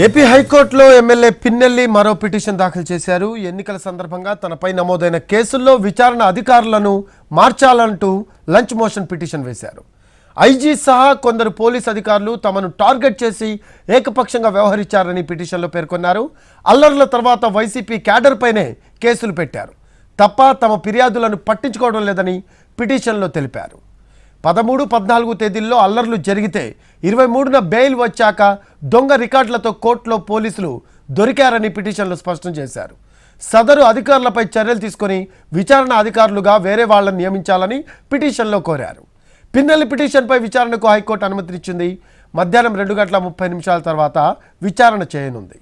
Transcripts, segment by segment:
AP హైకోర్టులో MLA Pinnelli మరో petition దాఖలు చేశారు. ఎన్నికల సందర్భంగా తనపై నమోదైన కేసుల్లో విచారణ అధికారులను మార్చాలంటూ లంచ్ మోషన్ పిటిషన్ వేశారు. ఐజీ సహా కొందరు పోలీస్ అధికారులు తమను టార్గెట్ చేసి ఏకపక్షంగా వ్యవహరించారని పిటిషన్లో పేర్కొన్నారు. అల్లర్ల తర్వాత వైసీపీ క్యాడర్ పైనే కేసులు పెట్టారు తప్ప తమ ఫిర్యాదులను పట్టించుకోవడం లేదని పిటిషన్లో తెలిపారు. 13, 14 తేదీల్లో అల్లర్లు జరిగితే 23న బెయిల్ వచ్చాక దొంగ రికార్డులతో కోర్టులో పోలీసులు దొరికారని పిటిషన్లో స్పష్టం చేశారు. సదరు అధికారులపై చర్యలు తీసుకొని విచారణ అధికారులుగా వేరే వాళ్ళని నియమించాలని పిటిషన్లో కోరారు. పిన్నెల్లి పిటిషన్పై విచారణకు హైకోర్టు అనుమతినిచ్చింది. మధ్యాహ్నం 2:30 తర్వాత విచారణ చేయనుంది.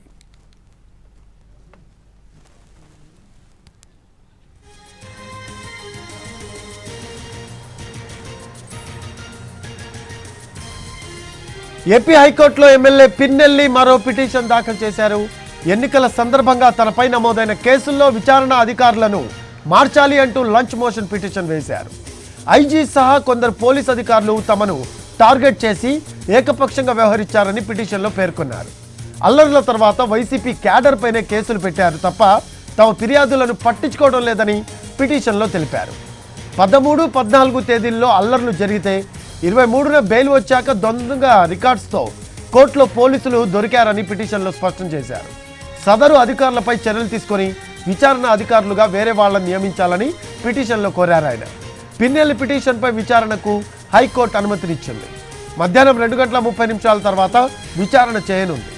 ఏపీ హైకోర్టులో ఎమ్మెల్యే పిన్నెల్లి మరో పిటిషన్ దాఖలు చేశారు. ఎన్నికల సందర్భంగా తనపై నమోదైన కేసుల్లో విచారణ అధికారులను మార్చాలి అంటూ లంచ్ మోషన్ పిటిషన్ వేశారు. ఐజీ సహా కొందరు పోలీస్ అధికారులు తమను టార్గెట్ చేసి ఏకపక్షంగా వ్యవహరించారని పిటిషన్లో పేర్కొన్నారు. అల్లర్ల తర్వాత వైసీపీ క్యాడర్ పైనే కేసులు పెట్టారు తప్ప తమ ఫిర్యాదులను పట్టించుకోవడం లేదని పిటిషన్లో తెలిపారు. 13, 14 తేదీల్లో అల్లర్లు జరిగితే 23న బెయిల్ వచ్చాక దొంగ రికార్డ్స్తో కోర్టులో పోలీసులు దొరికారని పిటిషన్లో స్పష్టం చేశారు. సదరు అధికారులపై చర్యలు తీసుకొని విచారణ అధికారులుగా వేరే వాళ్ళని నియమించాలని పిటిషన్లో కోరారు ఆయన. పిన్నెల్లి పిటిషన్పై విచారణకు హైకోర్టు అనుమతినిచ్చింది. మధ్యాహ్నం 2:30 తర్వాత విచారణ చేయనుంది.